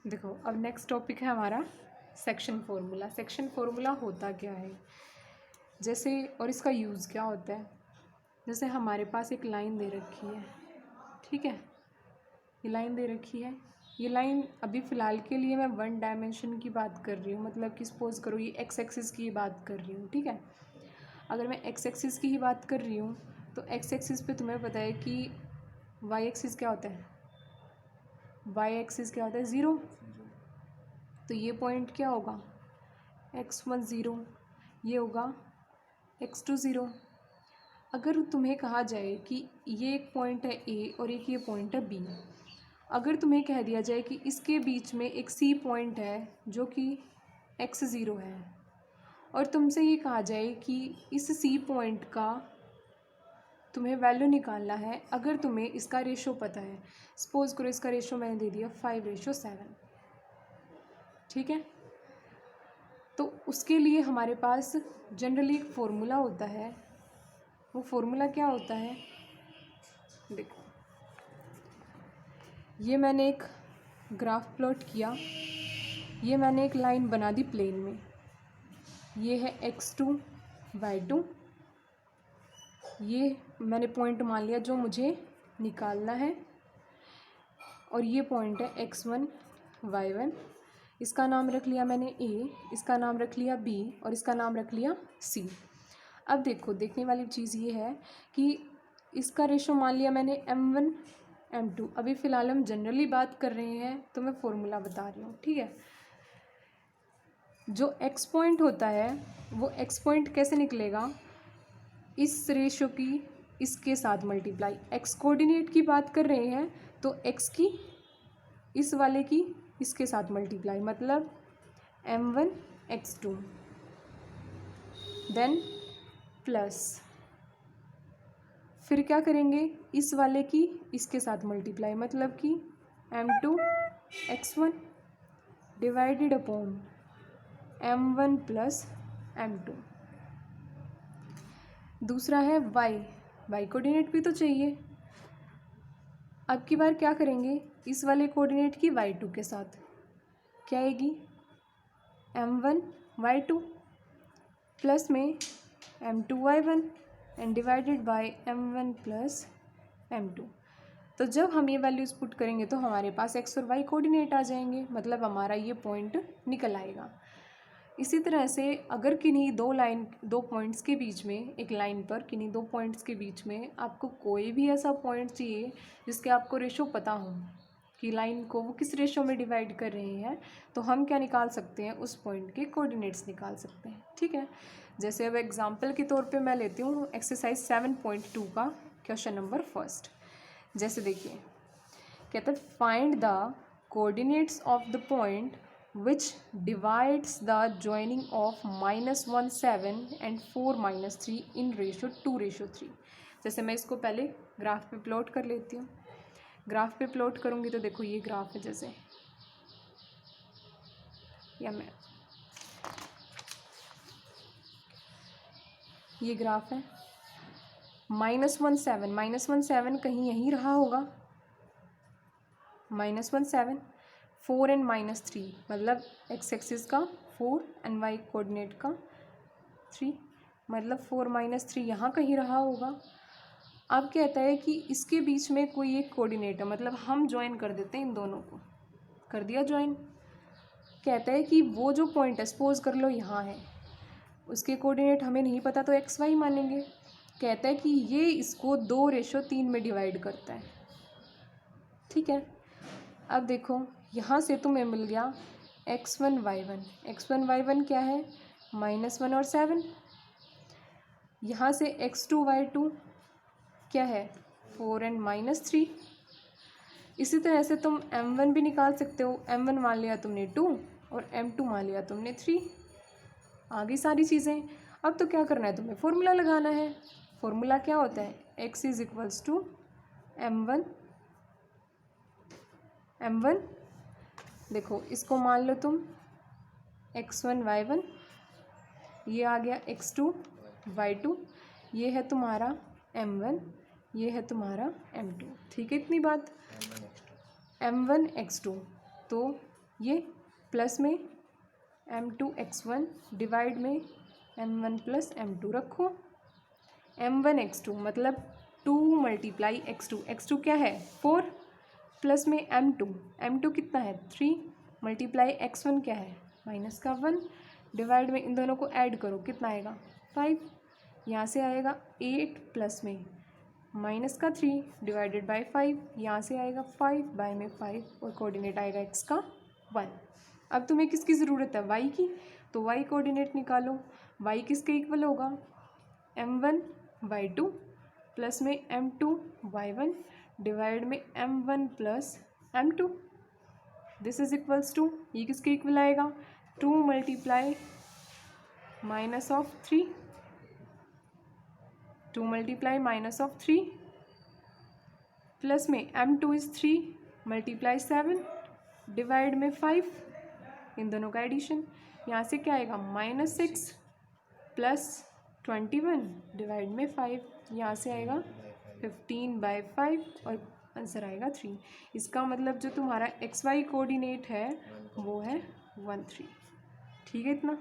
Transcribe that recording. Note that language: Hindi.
देखो अब नेक्स्ट टॉपिक है हमारा सेक्शन फार्मूला। सेक्शन फार्मूला होता क्या है जैसे, और इसका यूज़ क्या होता है। जैसे हमारे पास एक लाइन दे रखी है, ठीक है, ये लाइन दे रखी है। ये लाइन अभी फ़िलहाल के लिए मैं वन डायमेंशन की बात कर रही हूँ, मतलब कि सपोज़ करो ये एक्स एक्सिस की बात कर रही हूँ, ठीक है। अगर मैं एक्स एक्सिस की ही बात कर रही हूँ तो एक्स एक्सिस पे तुम्हें पता है कि वाई एक्सिस क्या होता है, वाई एक्सिस क्या होता है, ज़ीरो। तो ये पॉइंट क्या होगा, x1 ज़ीरो, ये होगा x2 ज़ीरो। अगर तुम्हें कहा जाए कि ये एक पॉइंट है ए और एक ये पॉइंट है बी, अगर तुम्हें कह दिया जाए कि इसके बीच में एक सी पॉइंट है जो कि x ज़ीरो है, और तुमसे ये कहा जाए कि इस सी पॉइंट का तुम्हें वैल्यू निकालना है, अगर तुम्हें इसका रेशो पता है, सपोज़ करो इसका रेशो मैंने दे दिया 5:7, ठीक है। तो उसके लिए हमारे पास जनरली एक फ़ॉर्मूला होता है। वो फार्मूला क्या होता है, देखो ये मैंने एक ग्राफ प्लॉट किया, ये मैंने एक लाइन बना दी प्लेन में, ये है x2 y2, ये मैंने पॉइंट मान लिया जो मुझे निकालना है, और ये पॉइंट है x1 y1। इसका नाम रख लिया मैंने a, इसका नाम रख लिया b और इसका नाम रख लिया c। अब देखो देखने वाली चीज़ ये है कि इसका रेशो मान लिया मैंने m1 m2। अभी फ़िलहाल हम जनरली बात कर रहे हैं तो मैं फ़ॉर्मूला बता रही हूँ, ठीक है। जो x पॉइंट होता है वो x पॉइंट कैसे निकलेगा, इस रेशो की इसके साथ मल्टीप्लाई। x कोऑर्डिनेट की बात कर रहे हैं तो x की इस वाले की इसके साथ मल्टीप्लाई, मतलब m1 x2 देन प्लस, फिर क्या करेंगे इस वाले की इसके साथ मल्टीप्लाई, मतलब कि m2 x1 divided upon m1 plus m2। दूसरा है y कोऑर्डिनेट भी तो चाहिए। अब की बार क्या करेंगे, इस वाले कोऑर्डिनेट की y2 के साथ क्या आएगी m1 y2 प्लस में m2 y1 and divided by m1 plus m2। तो जब हम ये वैल्यूज़ पुट करेंगे तो हमारे पास x और y कोऑर्डिनेट आ जाएंगे, मतलब हमारा ये पॉइंट निकल आएगा। इसी तरह से अगर किन्हीं दो पॉइंट्स के बीच में, एक लाइन पर किन्हीं दो पॉइंट्स के बीच में आपको कोई भी ऐसा पॉइंट चाहिए जिसके आपको रेशो पता हो कि लाइन को वो किस रेशो में डिवाइड कर रहे हैं, तो हम क्या निकाल सकते हैं, उस पॉइंट के कोऑर्डिनेट्स निकाल सकते हैं, ठीक है। जैसे अब एग्जांपल के तौर पे मैं लेती हूँ एक्सरसाइज 7.2 का क्वेश्चन नंबर फर्स्ट। जैसे देखिए कहता है find the coordinates of the point which divides the joining of -1 7 and 4 -3 in ratio 2:3। जैसे मैं इसको पहले ग्राफ पे प्लॉट कर लेती हूँ। ग्राफ पे प्लॉट करूँगी तो देखो ये ग्राफ है, जैसे या मैं ये ग्राफ है -1 7 कहीं यहीं रहा होगा, -1 7 4 एंड -3, मतलब x एक्सिस का 4 एंड y कोऑर्डिनेट का 3, मतलब 4 -3 यहाँ कहीं रहा होगा। अब कहता है कि इसके बीच में कोई एक कोऑर्डिनेट है, मतलब हम ज्वाइन कर देते हैं इन दोनों को, कर दिया ज्वाइन। कहता है कि वो जो पॉइंट है सपोज कर लो यहाँ है, उसके कोऑर्डिनेट हमें नहीं पता तो एक्स वाई मानेंगे। कहता है कि ये इसको 2:3 में डिवाइड करता है, ठीक है। अब देखो यहाँ से तुम्हें मिल गया x1 y1 क्या है -1 और 7, यहाँ से x2 y2 क्या है 4 एंड -3। इसी तरह से तुम m1 भी निकाल सकते हो, m1 मान लिया तुमने 2 और m2 मान लिया तुमने 3, आ गई सारी चीज़ें। अब तो क्या करना है, तुम्हें फॉर्मूला लगाना है। फॉर्मूला क्या होता है, x = m1। देखो इसको मान लो तुम x1 y1, ये आ गया x2 y2, ये है तुम्हारा m1, ये है तुम्हारा m2, ठीक है। इतनी बात m1 x2, तो ये प्लस में m2x1 डिवाइड में m1 प्लस m2 रखो। m1 x2 मतलब 2 मल्टीप्लाई x2, x2 क्या है 4, प्लस में m2 कितना है 3 मल्टीप्लाई x1 क्या है माइनस का 1, डिवाइड में इन दोनों को ऐड करो कितना आएगा 5, यहाँ से आएगा 8 प्लस में माइनस का 3 डिवाइडेड बाय 5, यहाँ से आएगा 5 बाय में 5 और कोऑर्डिनेट आएगा x का 1। अब तुम्हें किसकी ज़रूरत है y की, तो y कोऑर्डिनेट निकालो। y किसके इक्वल होगा m1 y2 प्लस में m2 y1 डिवाइड में m1 plus m2, this is equals to, ये किसके इक्वल आएगा 2 multiply minus of 3, 2 multiply minus of 3 plus में m2 इज़ 3 मल्टीप्लाई 7 डिवाइड में 5, इन दोनों का एडिशन, यहाँ से क्या आएगा -6 प्लस 21 डिवाइड में 5, यहाँ से आएगा 15/5 और आंसर आएगा 3। इसका मतलब जो तुम्हारा xy कोऑर्डिनेट है वो है 1 3। ठीक है इतना।